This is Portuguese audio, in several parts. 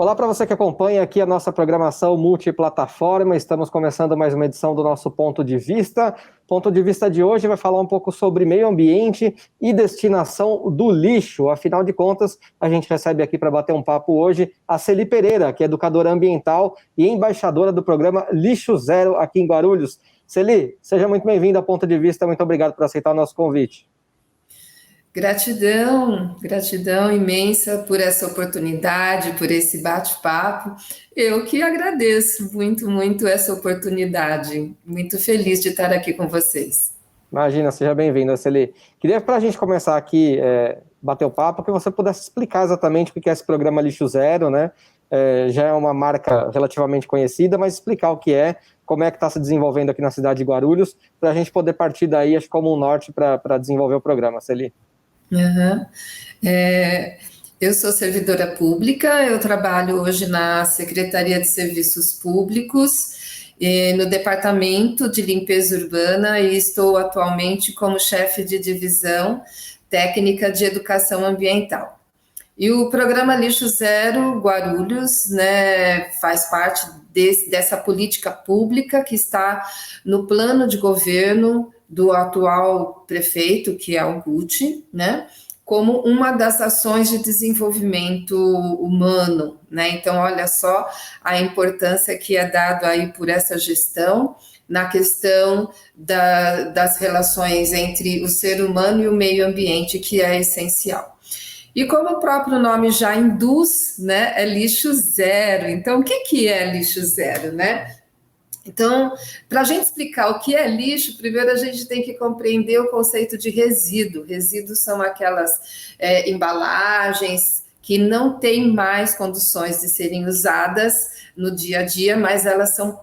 Olá para você que acompanha aqui a nossa programação multiplataforma. Estamos começando mais uma edição do nosso Ponto de Vista. Ponto de Vista de hoje vai falar um pouco sobre meio ambiente e destinação do lixo. Afinal de contas, a gente recebe aqui para bater um papo hoje a Celi Pereira, que é educadora ambiental e embaixadora do programa Lixo Zero aqui em Guarulhos. Celi, seja muito bem-vinda ao Ponto de Vista. Muito obrigado por aceitar o nosso convite. Gratidão imensa por essa oportunidade, por esse bate-papo. Eu que agradeço muito essa oportunidade. Muito feliz de estar aqui com vocês. Imagina, seja bem-vinda, Celi. Queria, para a gente começar aqui, bater o papo, que você pudesse explicar exatamente o que é esse programa Lixo Zero, né? Já é uma marca relativamente conhecida, mas explicar o que é, como é que está se desenvolvendo aqui na cidade de Guarulhos, para a gente poder partir daí, acho, como um norte para desenvolver o programa, Celi. Uhum. Eu sou servidora pública, eu trabalho hoje na Secretaria de Serviços Públicos, no Departamento de Limpeza Urbana e estou atualmente como chefe de divisão técnica de educação ambiental. E o programa Lixo Zero Guarulhos, né, faz parte dessa política pública que está no plano de governo do atual prefeito, que é o Guti, né, como uma das ações de desenvolvimento humano, né? Então, olha só a importância que é dada aí por essa gestão na questão das relações entre o ser humano e o meio ambiente, que é essencial. E como o próprio nome já induz, né, é lixo zero. Então, o que é lixo zero, né? Então, para a gente explicar o que é lixo, primeiro a gente tem que compreender o conceito de resíduo. Resíduos são aquelas embalagens que não têm mais condições de serem usadas no dia a dia, mas elas são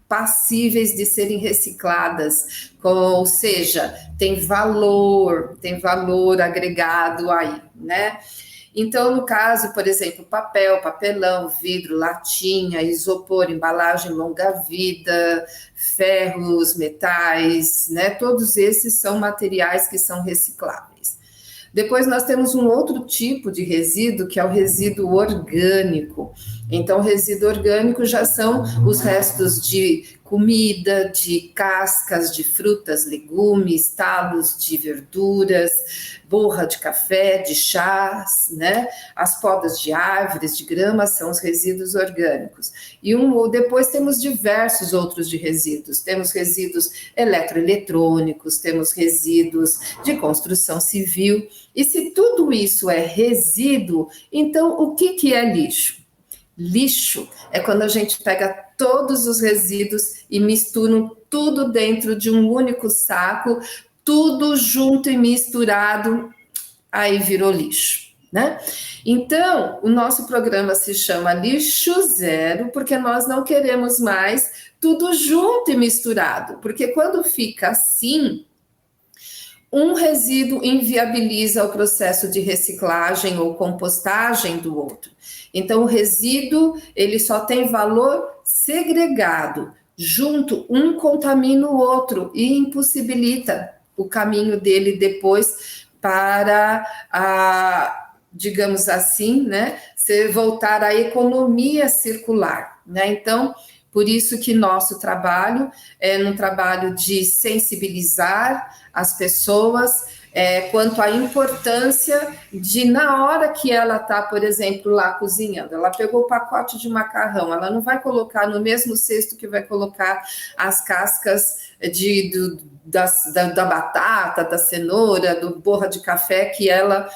passíveis de serem recicladas, ou seja, tem valor agregado aí, né? Então, no caso, por exemplo, papel, papelão, vidro, latinha, isopor, embalagem longa-vida, ferros, metais, né? Todos esses são materiais que são recicláveis. Depois nós temos um outro tipo de resíduo, que é o resíduo orgânico. Então, o resíduo orgânico já são os restos de comida, de cascas de frutas, legumes, talos de verduras, borra de café, de chás, né? As podas de árvores, de grama, são os resíduos orgânicos. E depois temos diversos outros de resíduos. Temos resíduos eletroeletrônicos, temos resíduos de construção civil. E se tudo isso é resíduo, então o que é lixo? Lixo é quando a gente pega todos os resíduos e mistura tudo dentro de um único saco, tudo junto e misturado, aí virou lixo, né? Então, o nosso programa se chama Lixo Zero, porque nós não queremos mais tudo junto e misturado, porque quando fica assim, um resíduo inviabiliza o processo de reciclagem ou compostagem do outro. Então, o resíduo, ele só tem valor segregado. Junto, um contamina o outro e impossibilita o caminho dele depois para digamos assim, né, voltar à economia circular, né? Então, por isso que nosso trabalho é um trabalho de sensibilizar as pessoas quanto à importância de, na hora que ela está, por exemplo, lá cozinhando, ela pegou o pacote de macarrão, ela não vai colocar no mesmo cesto que vai colocar as cascas da batata, da cenoura, do borra de café que ela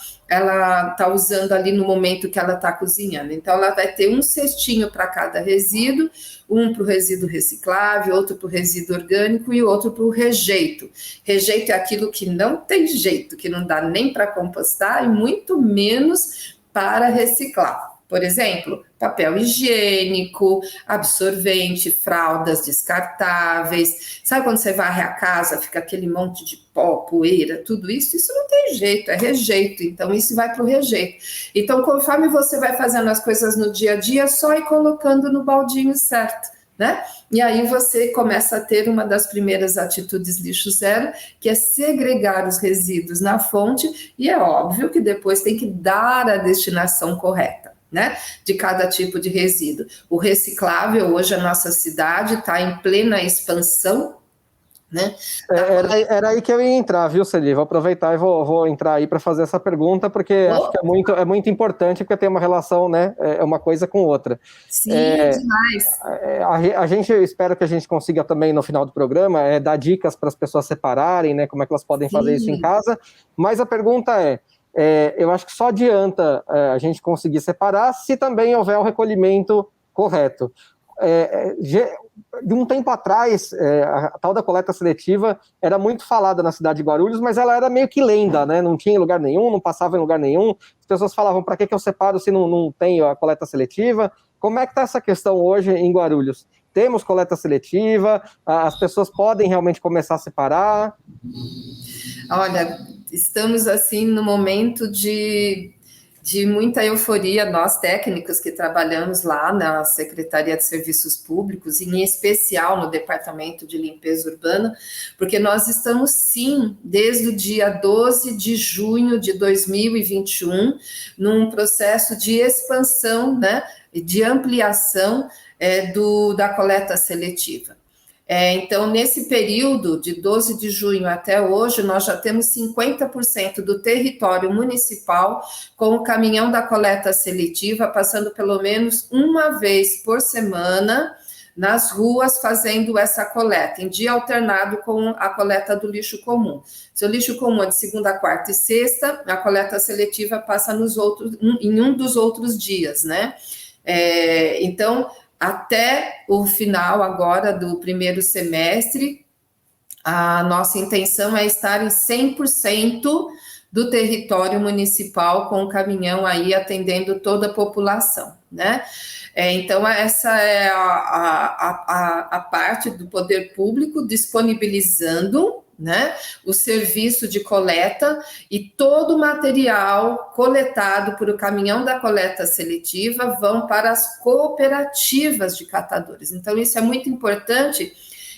está usando ali no momento que ela está cozinhando. Então, ela vai ter um cestinho para cada resíduo, um para o resíduo reciclável, outro para o resíduo orgânico e outro para o rejeito. Rejeito é aquilo que não tem jeito, que não dá nem para compostar e muito menos para reciclar. Por exemplo, papel higiênico, absorvente, fraldas descartáveis. Sabe quando você varre a casa, fica aquele monte de pó, poeira, tudo isso? Isso não tem jeito, é rejeito. Então, isso vai para o rejeito. Então, conforme você vai fazendo as coisas no dia a dia, só ir colocando no baldinho certo, né? E aí você começa a ter uma das primeiras atitudes lixo zero, que é segregar os resíduos na fonte, e é óbvio que depois tem que dar a destinação correta. né, de cada tipo de resíduo. O reciclável, hoje a nossa cidade está em plena expansão, né? Era aí que eu ia entrar, viu, Celi? Vou aproveitar e vou entrar aí para fazer essa pergunta, porque acho que é muito importante, porque tem uma relação, né? É uma coisa com outra. Sim, demais. A gente, eu espero que a gente consiga também, no final do programa, dar dicas para as pessoas separarem, né? Como é que elas podem fazer isso em casa. Mas a pergunta eu acho que só adianta a gente conseguir separar se também houver o recolhimento correto. De um tempo atrás, a tal da coleta seletiva era muito falada na cidade de Guarulhos, mas ela era meio que lenda, né? Não tinha em lugar nenhum, não passava em lugar nenhum. As pessoas falavam, para que eu separo se não tem a coleta seletiva? Como é que está essa questão hoje em Guarulhos? Temos coleta seletiva? As pessoas podem realmente começar a separar? Olha, estamos assim no momento de muita euforia, nós técnicos que trabalhamos lá na Secretaria de Serviços Públicos, em especial no Departamento de Limpeza Urbana, porque nós estamos, sim, desde o dia 12 de junho de 2021, num processo de expansão, né, de ampliação da coleta seletiva. Então, nesse período de 12 de junho até hoje, nós já temos 50% do território municipal com o caminhão da coleta seletiva passando pelo menos uma vez por semana nas ruas fazendo essa coleta, em dia alternado com a coleta do lixo comum. Se o lixo comum é de segunda, quarta e sexta, a coleta seletiva passa em um dos outros dias, né? Então, até o final agora do primeiro semestre, a nossa intenção é estar em 100% do território municipal com o caminhão aí atendendo toda a população, né? Então, essa é a parte do poder público disponibilizando, né, o serviço de coleta e todo o material coletado por o caminhão da coleta seletiva vão para as cooperativas de catadores. Então, isso é muito importante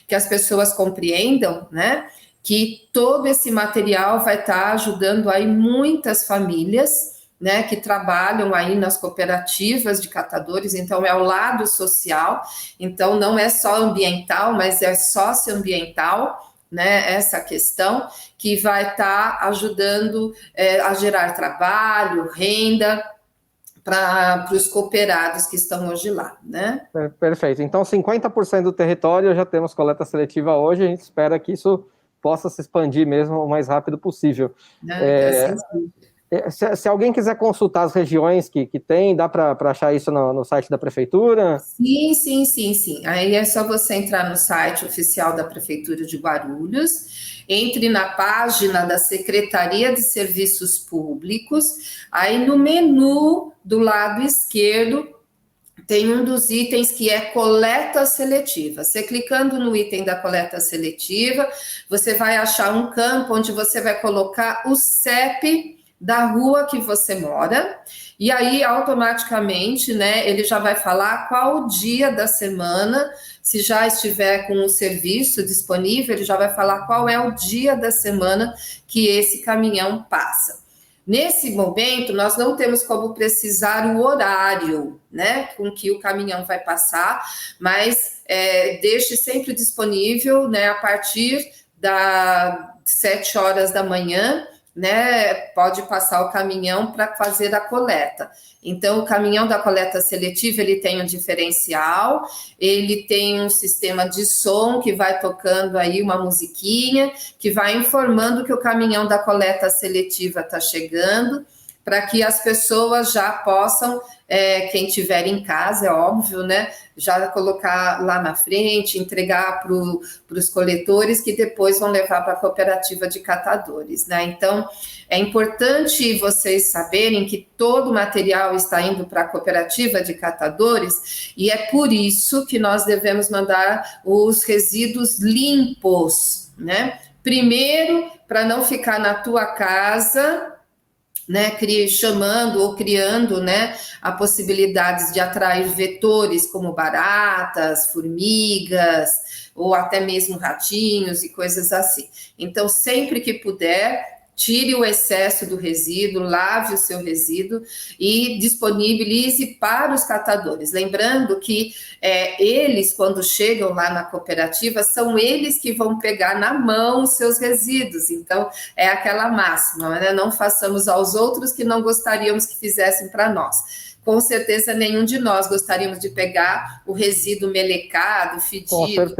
que as pessoas compreendam, né, que todo esse material vai estar ajudando aí muitas famílias, né, que trabalham aí nas cooperativas de catadores, então é o lado social, então não é só ambiental, mas é socioambiental, né, essa questão que vai estar ajudando a gerar trabalho, renda para os cooperados que estão hoje lá, né? Perfeito. Então, 50% do território já temos coleta seletiva hoje, a gente espera que isso possa se expandir mesmo o mais rápido possível. Se alguém quiser consultar as regiões que tem, dá para achar isso no site da Prefeitura? Sim. Aí é só você entrar no site oficial da Prefeitura de Guarulhos, entre na página da Secretaria de Serviços Públicos, aí no menu do lado esquerdo tem um dos itens que é coleta seletiva. Você clicando no item da coleta seletiva, você vai achar um campo onde você vai colocar o CEP da rua que você mora, e aí automaticamente, né, ele já vai falar qual o dia da semana, se já estiver com o serviço disponível, ele já vai falar qual é o dia da semana que esse caminhão passa. Nesse momento, nós não temos como precisar o horário, né, com que o caminhão vai passar, mas deixe sempre disponível, né, a partir das 7 horas da manhã, né, pode passar o caminhão para fazer a coleta. Então, o caminhão da coleta seletiva, ele tem um diferencial, ele tem um sistema de som que vai tocando aí uma musiquinha, que vai informando que o caminhão da coleta seletiva está chegando, para que as pessoas já possam, quem tiver em casa, é óbvio, né, já colocar lá na frente, entregar para os coletores, que depois vão levar para a cooperativa de catadores, né? Então, é importante vocês saberem que todo o material está indo para a cooperativa de catadores, e é por isso que nós devemos mandar os resíduos limpos, né? Primeiro, para não ficar na tua casa, né, chamando ou criando, né, a possibilidades de atrair vetores como baratas, formigas, ou até mesmo ratinhos e coisas assim. Então, sempre que puder, tire o excesso do resíduo, lave o seu resíduo e disponibilize para os catadores. Lembrando que eles, quando chegam lá na cooperativa, são eles que vão pegar na mão os seus resíduos. Então, é aquela máxima, né? Não façamos aos outros que não gostaríamos que fizessem para nós. Com certeza, nenhum de nós gostaríamos de pegar o resíduo melecado, fedido,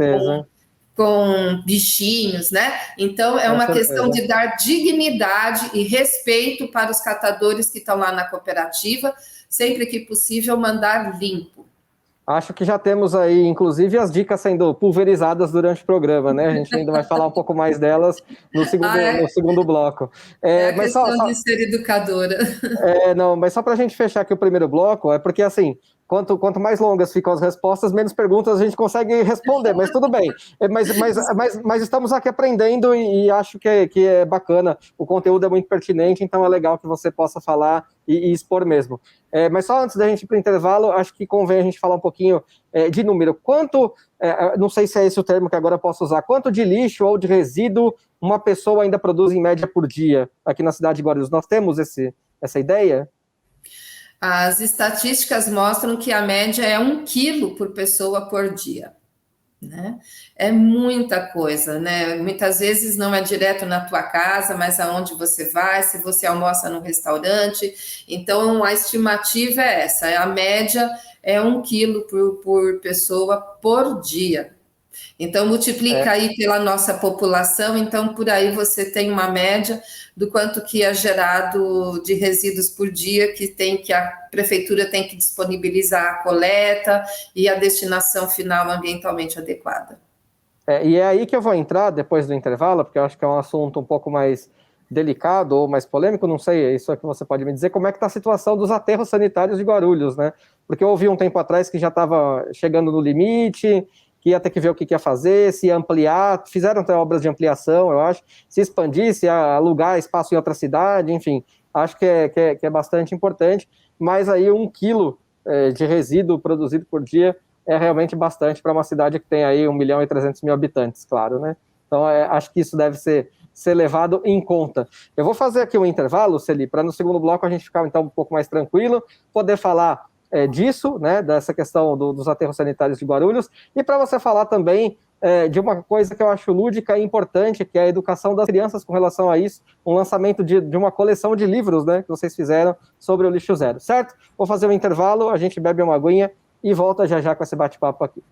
com bichinhos, né? Então, é uma questão de dar dignidade e respeito para os catadores que estão lá na cooperativa, sempre que possível, mandar limpo. Acho que já temos aí, inclusive, as dicas sendo pulverizadas durante o programa, né? A gente ainda vai falar um pouco mais delas no segundo bloco. A questão de ser educadora. Não, mas só para a gente fechar aqui o primeiro bloco, é porque, assim, quanto mais longas ficam as respostas, menos perguntas a gente consegue responder, mas tudo bem. Mas estamos aqui aprendendo e acho que é bacana, o conteúdo é muito pertinente, então é legal que você possa falar e expor mesmo. Mas só antes da gente ir para o intervalo, acho que convém a gente falar um pouquinho de número. Não sei se é esse o termo que agora eu posso usar, quanto de lixo ou de resíduo uma pessoa ainda produz em média por dia aqui na cidade de Guarulhos? Nós temos essa ideia? As estatísticas mostram que a média é 1 quilo por pessoa por dia, né? É muita coisa, né? Muitas vezes não é direto na tua casa, mas aonde você vai, se você almoça no restaurante. Então, a estimativa é essa, a média é 1 quilo por pessoa por dia. Então, multiplica aí pela nossa população, então por aí você tem uma média do quanto que é gerado de resíduos por dia que a prefeitura tem que disponibilizar a coleta e a destinação final ambientalmente adequada. E é aí que eu vou entrar depois do intervalo, porque eu acho que é um assunto um pouco mais delicado ou mais polêmico, não sei, isso é que você pode me dizer, como é que está a situação dos aterros sanitários de Guarulhos, né? Porque eu ouvi um tempo atrás que já estava chegando no limite, que ia ter que ver o que ia fazer, se ia ampliar, fizeram até obras de ampliação, eu acho, se expandir, se alugar espaço em outra cidade, enfim, acho que é bastante importante, mas aí 1 quilo de resíduo produzido por dia é realmente bastante para uma cidade que tem aí 1.300.000 habitantes, claro, né? Então, acho que isso deve ser levado em conta. Eu vou fazer aqui um intervalo, Celi, para no segundo bloco a gente ficar então um pouco mais tranquilo, poder falar disso, né, dessa questão dos aterros sanitários de Guarulhos, e para você falar também de uma coisa que eu acho lúdica e importante, que é a educação das crianças com relação a isso, um lançamento de uma coleção de livros, né, que vocês fizeram sobre o lixo zero, certo? Vou fazer um intervalo, a gente bebe uma aguinha e volta já com esse bate-papo aqui.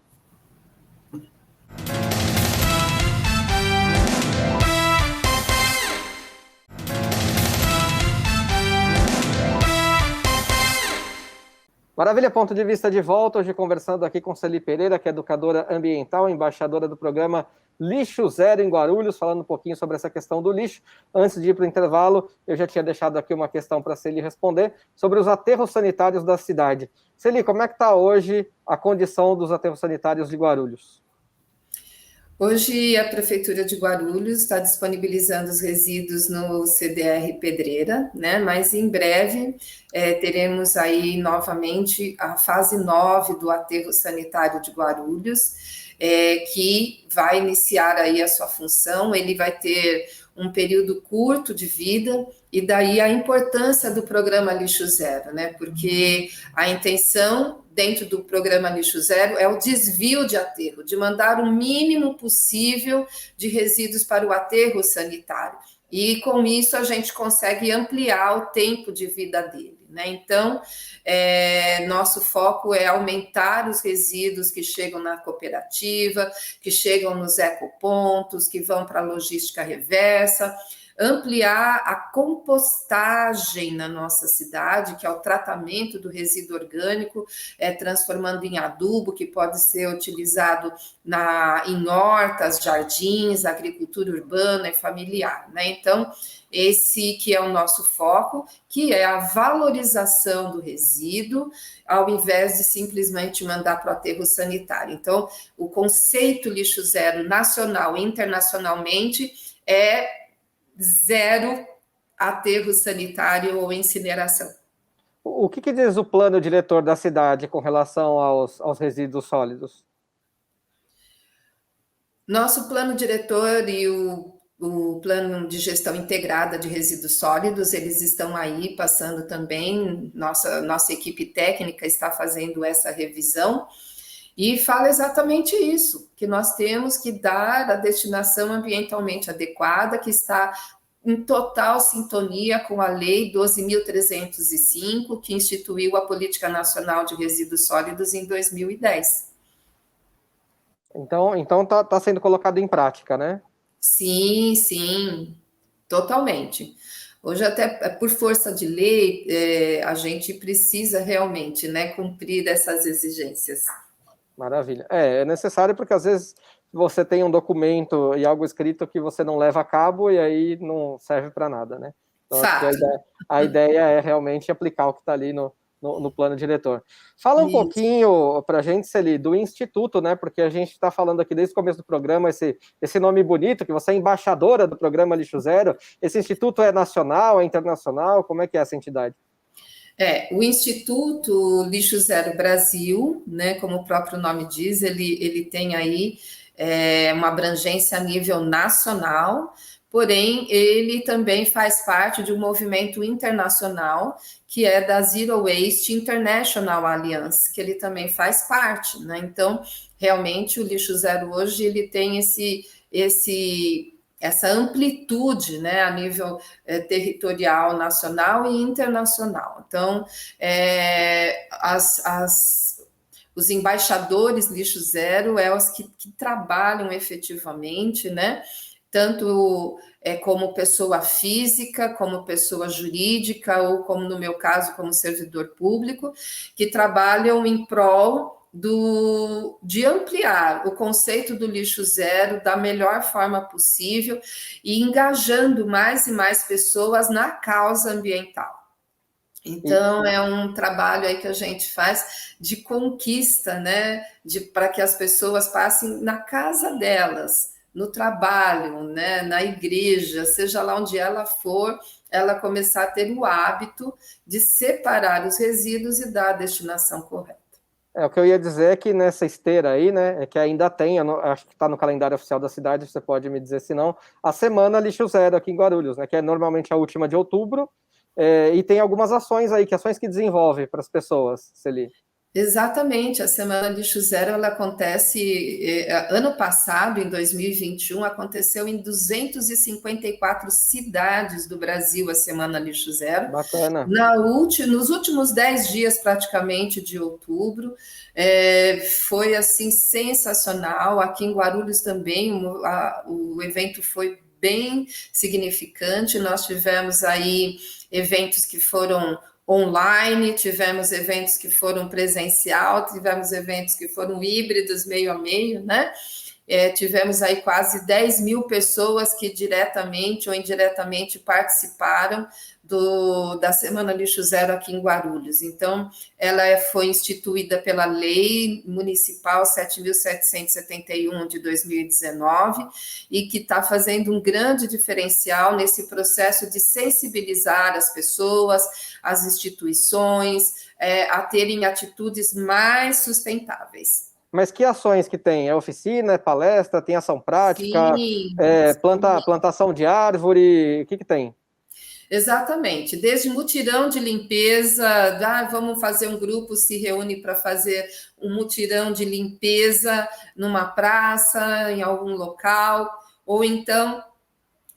Maravilha, ponto de vista de volta, hoje conversando aqui com Celi Pereira, que é educadora ambiental, embaixadora do programa Lixo Zero em Guarulhos, falando um pouquinho sobre essa questão do lixo. Antes de ir para o intervalo, eu já tinha deixado aqui uma questão para a Celi responder sobre os aterros sanitários da cidade. Celi, como é que está hoje a condição dos aterros sanitários de Guarulhos? Hoje, a Prefeitura de Guarulhos está disponibilizando os resíduos no CDR Pedreira, né? Mas em breve teremos aí novamente a fase 9 do aterro sanitário de Guarulhos, que vai iniciar aí a sua função. Ele vai ter um período curto de vida, e daí a importância do programa Lixo Zero, né? Porque a intenção dentro do programa Lixo Zero é o desvio de aterro, de mandar o mínimo possível de resíduos para o aterro sanitário. E com isso a gente consegue ampliar o tempo de vida dele, né? Então, nosso foco é aumentar os resíduos que chegam na cooperativa, que chegam nos ecopontos, que vão para a logística reversa, ampliar a compostagem na nossa cidade, que é o tratamento do resíduo orgânico, transformando em adubo, que pode ser utilizado em hortas, jardins, agricultura urbana e familiar, né? Então, esse que é o nosso foco, que é a valorização do resíduo, ao invés de simplesmente mandar para o aterro sanitário. Então, o conceito lixo zero nacional e internacionalmente é zero aterro sanitário ou incineração. O que diz o plano diretor da cidade com relação aos resíduos sólidos? Nosso plano diretor e o o plano de gestão integrada de resíduos sólidos, eles estão aí passando também, nossa equipe técnica está fazendo essa revisão, e fala exatamente isso, que nós temos que dar a destinação ambientalmente adequada, que está em total sintonia com a Lei 12.305, que instituiu a Política Nacional de Resíduos Sólidos em 2010. Então tá sendo colocado em prática, né? Sim, totalmente. Hoje, até por força de lei, a gente precisa realmente, né, cumprir essas exigências. Maravilha. É necessário porque às vezes você tem um documento e algo escrito que você não leva a cabo e aí não serve para nada, né? Então acho que Fato. a ideia é realmente aplicar o que está ali no plano diretor. Fala um pouquinho para a gente, Celi, do Instituto, né? Porque a gente está falando aqui desde o começo do programa esse nome bonito, que você é embaixadora do programa Lixo Zero. Esse instituto é nacional, é internacional? Como é que é essa entidade? O Instituto Lixo Zero Brasil, né, como o próprio nome diz, ele tem aí uma abrangência a nível nacional, porém, ele também faz parte de um movimento internacional, que é da Zero Waste International Alliance, que ele também faz parte, né? Então, realmente, o Lixo Zero hoje, ele tem essa amplitude, né, a nível territorial, nacional e internacional. Então, os embaixadores Lixo Zero é os que trabalham efetivamente, né, tanto como pessoa física, como pessoa jurídica, ou como no meu caso, como servidor público, que trabalham em prol de ampliar o conceito do lixo zero da melhor forma possível e engajando mais e mais pessoas na causa ambiental. Então, é um trabalho aí que a gente faz de conquista, né, para que as pessoas passem na casa delas, no trabalho, né, na igreja, seja lá onde ela for, ela começar a ter o hábito de separar os resíduos e dar a destinação correta. O que eu ia dizer é que nessa esteira aí, né, é que ainda tem, acho que está no calendário oficial da cidade, você pode me dizer se não, a Semana Lixo Zero aqui em Guarulhos, né, que é normalmente a última de outubro, e tem algumas ações aí, ações que desenvolve para as pessoas, Celi. Exatamente, a Semana Lixo Zero, ela acontece, ano passado, em 2021, aconteceu em 254 cidades do Brasil a Semana Lixo Zero. Bacana. Nos últimos 10 dias, praticamente, de outubro, foi, assim, sensacional. Aqui em Guarulhos também, o evento foi bem significante. Nós tivemos aí eventos que foram online, tivemos eventos que foram presencial, tivemos eventos que foram híbridos, meio a meio, né? Tivemos aí quase 10 mil pessoas que diretamente ou indiretamente participaram da Semana Lixo Zero aqui em Guarulhos. Então, ela foi instituída pela Lei Municipal 7.771 de 2019 e que está fazendo um grande diferencial nesse processo de sensibilizar as pessoas, as instituições, a terem atitudes mais sustentáveis. Mas que ações que tem? É oficina, é palestra, tem ação prática, sim. Plantação de árvore, o que tem? Exatamente, desde mutirão de limpeza, vamos fazer um grupo, se reúne para fazer um mutirão de limpeza numa praça, em algum local, ou então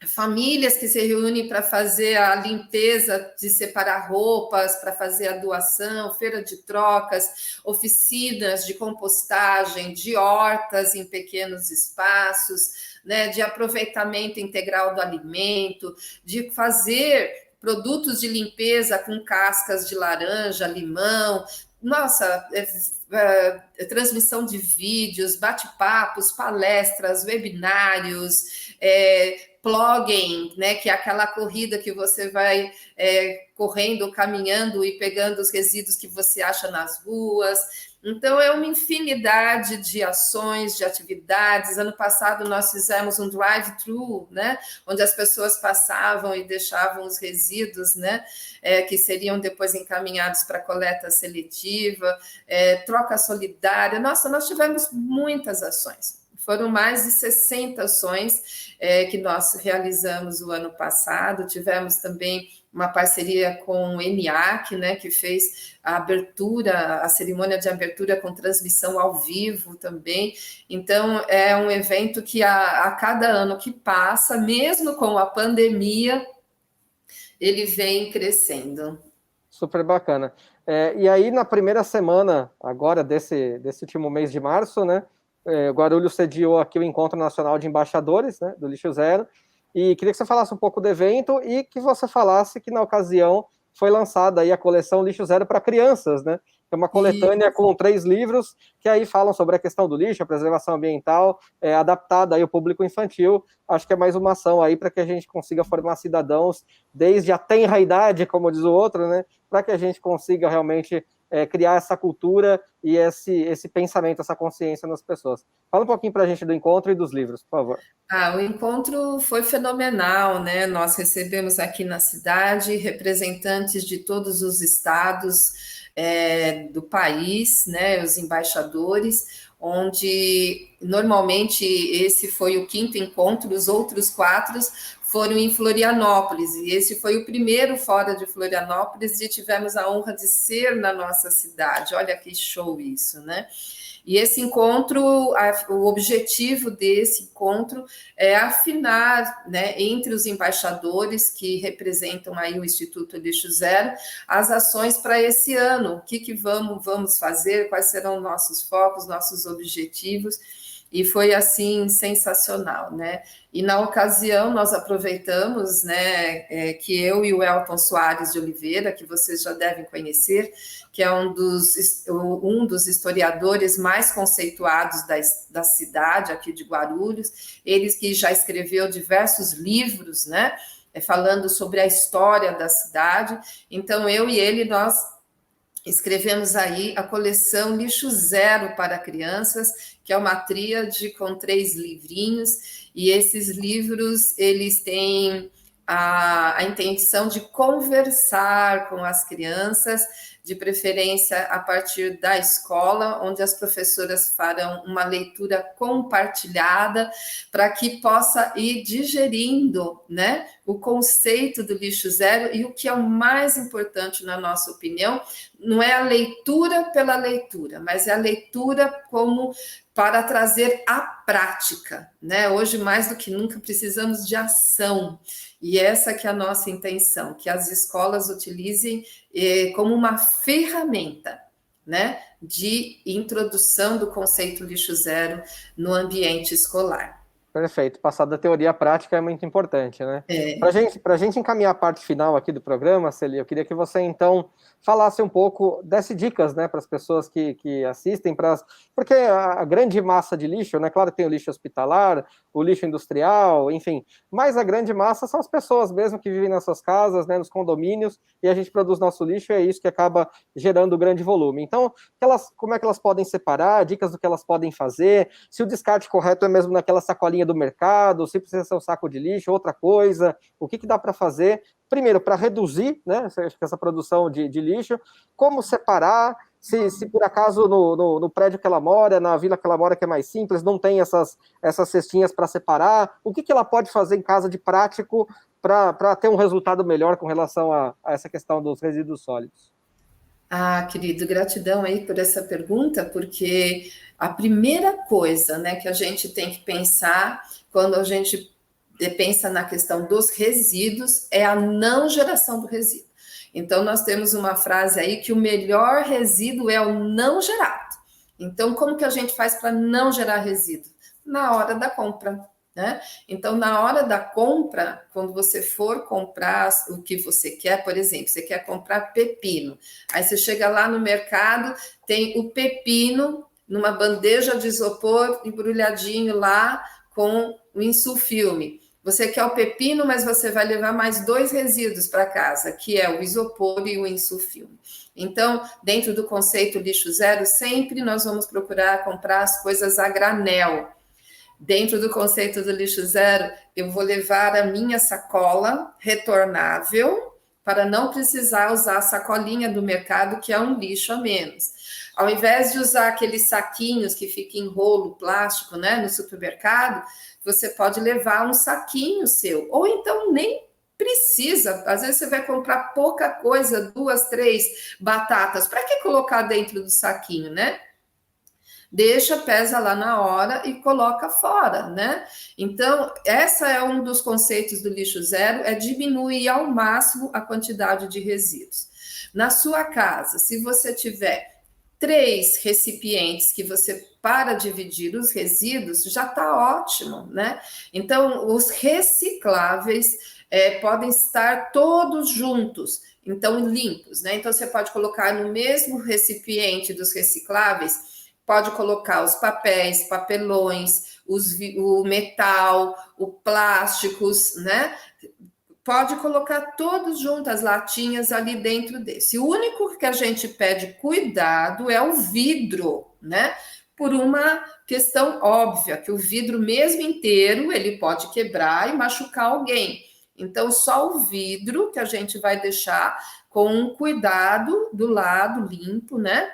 famílias que se reúnem para fazer a limpeza, de separar roupas, para fazer a doação, feira de trocas, oficinas de compostagem, de hortas em pequenos espaços, né, de aproveitamento integral do alimento, de fazer produtos de limpeza com cascas de laranja, limão. Nossa, transmissão de vídeos, bate-papos, palestras, webinários, plogging, né, que é aquela corrida que você vai correndo, caminhando e pegando os resíduos que você acha nas ruas. Então, é uma infinidade de ações, de atividades. Ano passado, nós fizemos um drive-thru, né, onde as pessoas passavam e deixavam os resíduos, né, que seriam depois encaminhados para coleta seletiva, troca solidária. Nossa, nós tivemos muitas ações. Foram mais de 60 ações que nós realizamos o ano passado. Tivemos também uma parceria com o ENIAC, né, que fez a abertura, a cerimônia de abertura com transmissão ao vivo também. Então, é um evento que a cada ano que passa, mesmo com a pandemia, ele vem crescendo. Super bacana. E aí, na primeira semana, agora, desse último mês de março, né, o Guarulhos sediou aqui o Encontro Nacional de Embaixadores, né, do Lixo Zero, e queria que você falasse um pouco do evento e que você falasse que, na ocasião, foi lançada aí a coleção Lixo Zero para crianças, né? É uma coletânea com 3 livros que aí falam sobre a questão do lixo, a preservação ambiental, adaptada aí ao público infantil. Acho que é mais uma ação aí para que a gente consiga formar cidadãos desde a tenra idade, como diz o outro, né? Para que a gente consiga realmente criar essa cultura e esse pensamento, essa consciência nas pessoas. Fala um pouquinho para a gente do encontro e dos livros, por favor. O encontro foi fenomenal, né? Nós recebemos aqui na cidade representantes de todos os estados do país, né? Os embaixadores, onde normalmente esse foi o 5º encontro, os outros 4 foram em Florianópolis, e esse foi o primeiro fora de Florianópolis, e tivemos a honra de ser na nossa cidade. Olha que show isso, né? E esse encontro, o objetivo desse encontro é afinar, né, entre os embaixadores que representam aí o Instituto Lixo Zero, as ações para esse ano, o que vamos fazer, quais serão nossos focos, nossos objetivos. E foi, assim, sensacional, né? E, na ocasião, nós aproveitamos, né, que eu e o Elton Soares de Oliveira, que vocês já devem conhecer, que é um dos historiadores mais conceituados da cidade, aqui de Guarulhos, ele que já escreveu diversos livros, né, falando sobre a história da cidade. Então, eu e ele, nós escrevemos aí a coleção Lixo Zero para crianças, que é uma tríade com 3 livrinhos, e esses livros, eles têm a intenção de conversar com as crianças, de preferência a partir da escola, onde as professoras farão uma leitura compartilhada para que possa ir digerindo, né, o conceito do lixo zero, e o que é o mais importante, na nossa opinião, não é a leitura pela leitura, mas é a leitura como para trazer a prática, né? Hoje, mais do que nunca, precisamos de ação, e essa que é a nossa intenção, que as escolas utilizem como uma ferramenta, né, de introdução do conceito lixo zero no ambiente escolar. Perfeito. Passar da teoria à prática é muito importante, né? Para a gente encaminhar a parte final aqui do programa, Celi, eu queria que você, então, falasse um pouco, desse dicas, né, para as pessoas que assistem, porque a grande massa de lixo, né, claro que tem o lixo hospitalar, o lixo industrial, enfim, mas a grande massa são as pessoas mesmo que vivem nas suas casas, né, nos condomínios, e a gente produz nosso lixo, e é isso que acaba gerando o grande volume. Então, como é que elas podem separar, dicas do que elas podem fazer, se o descarte correto é mesmo naquela sacolinha do mercado, se precisa ser um saco de lixo, outra coisa, o que dá para fazer, primeiro, para reduzir, né, essa produção de lixo, como separar, se por acaso no prédio que ela mora, na vila que ela mora, que é mais simples, não tem essas cestinhas para separar, o que ela pode fazer em casa de prático para ter um resultado melhor com relação a essa questão dos resíduos sólidos? Querido, gratidão aí por essa pergunta, porque a primeira coisa, né, que a gente tem que pensar quando a gente pensa na questão dos resíduos é a não geração do resíduo. Então, nós temos uma frase aí que o melhor resíduo é o não gerado. Então, como que a gente faz para não gerar resíduo? Na hora da compra, né? Então, na hora da compra, quando você for comprar o que você quer, por exemplo, você quer comprar pepino, aí você chega lá no mercado, tem o pepino numa bandeja de isopor embrulhadinho lá com o insulfilme. Você quer o pepino, mas você vai levar mais 2 resíduos para casa, que é o isopor e o insulfilme. Então, dentro do conceito lixo zero, sempre nós vamos procurar comprar as coisas a granel. Dentro do conceito do lixo zero, eu vou levar a minha sacola retornável para não precisar usar a sacolinha do mercado, que é um lixo a menos. Ao invés de usar aqueles saquinhos que ficam em rolo plástico, né, no supermercado, você pode levar um saquinho seu, ou então nem precisa, às vezes você vai comprar pouca coisa, 2, 3 batatas, para que colocar dentro do saquinho, né? Deixa, pesa lá na hora e coloca fora, né? Então, essa é um dos conceitos do lixo zero, é diminuir ao máximo a quantidade de resíduos. Na sua casa, se você tiver 3 recipientes que você para dividir os resíduos, já está ótimo, né? Então, os recicláveis podem estar todos juntos, então limpos, né? Então, você pode colocar no mesmo recipiente dos recicláveis, pode colocar os papéis, papelões, o metal, o plásticos, né? Pode colocar todos juntos, as latinhas ali dentro desse. O único que a gente pede cuidado é o vidro, né? Por uma questão óbvia, que o vidro mesmo inteiro, ele pode quebrar e machucar alguém. Então, só o vidro que a gente vai deixar com cuidado do lado limpo, né?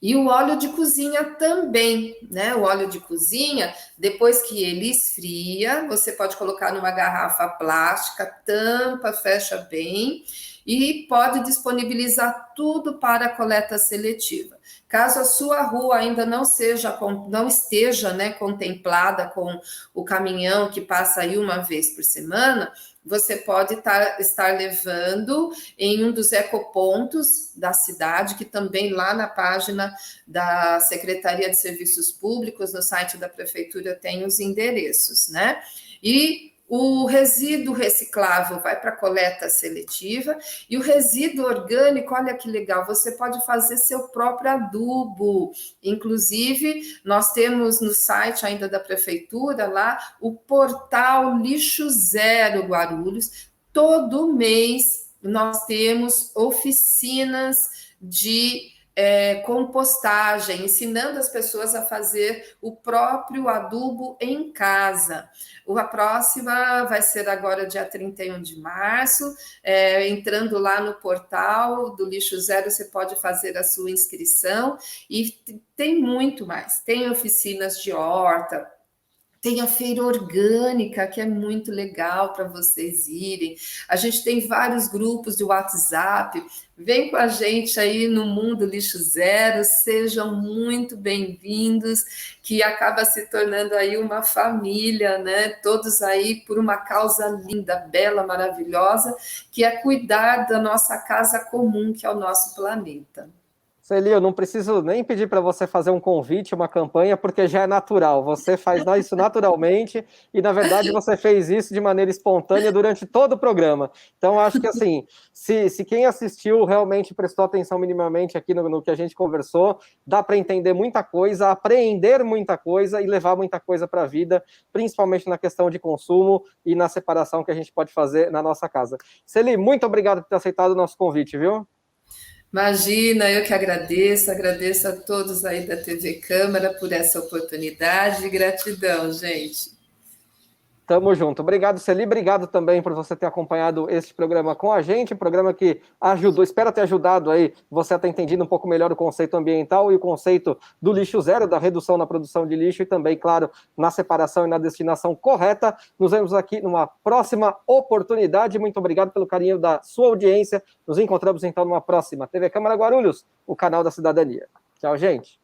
E o óleo de cozinha também, né? O óleo de cozinha, depois que ele esfria, você pode colocar numa garrafa plástica, tampa, fecha bem e pode disponibilizar tudo para coleta seletiva. Caso a sua rua ainda não esteja, né, contemplada com o caminhão que passa aí uma vez por semana, você pode estar levando em um dos ecopontos da cidade, que também lá na página da Secretaria de Serviços Públicos, no site da Prefeitura, tem os endereços, né? E o resíduo reciclável vai para a coleta seletiva e o resíduo orgânico, olha que legal, você pode fazer seu próprio adubo. Inclusive, nós temos no site ainda da Prefeitura lá o portal Lixo Zero Guarulhos. Todo mês nós temos oficinas de compostagem, ensinando as pessoas a fazer o próprio adubo em casa. A próxima vai ser agora dia 31 de março, entrando lá no portal do Lixo Zero, você pode fazer a sua inscrição, e tem muito mais, tem oficinas de horta, tem a feira orgânica, que é muito legal para vocês irem. A gente tem vários grupos de WhatsApp. Vem com a gente aí no Mundo Lixo Zero. Sejam muito bem-vindos, que acaba se tornando aí uma família, né? Todos aí por uma causa linda, bela, maravilhosa, que é cuidar da nossa casa comum, que é o nosso planeta. Celi, eu não preciso nem pedir para você fazer um convite, uma campanha, porque já é natural. Você faz isso naturalmente e, na verdade, você fez isso de maneira espontânea durante todo o programa. Então, acho que, assim, se quem assistiu realmente prestou atenção minimamente aqui no que a gente conversou, dá para entender muita coisa, apreender muita coisa e levar muita coisa para a vida, principalmente na questão de consumo e na separação que a gente pode fazer na nossa casa. Celi, muito obrigado por ter aceitado o nosso convite, viu? Imagina, eu que agradeço a todos aí da TV Câmara por essa oportunidade. Gratidão, gente. Tamo junto. Obrigado, Celi. Obrigado também por você ter acompanhado este programa com a gente, programa que ajudou, espero ter ajudado aí você a ter entendido um pouco melhor o conceito ambiental e o conceito do lixo zero, da redução na produção de lixo e também, claro, na separação e na destinação correta. Nos vemos aqui numa próxima oportunidade. Muito obrigado pelo carinho da sua audiência. Nos encontramos então numa próxima TV Câmara Guarulhos, o canal da cidadania. Tchau, gente.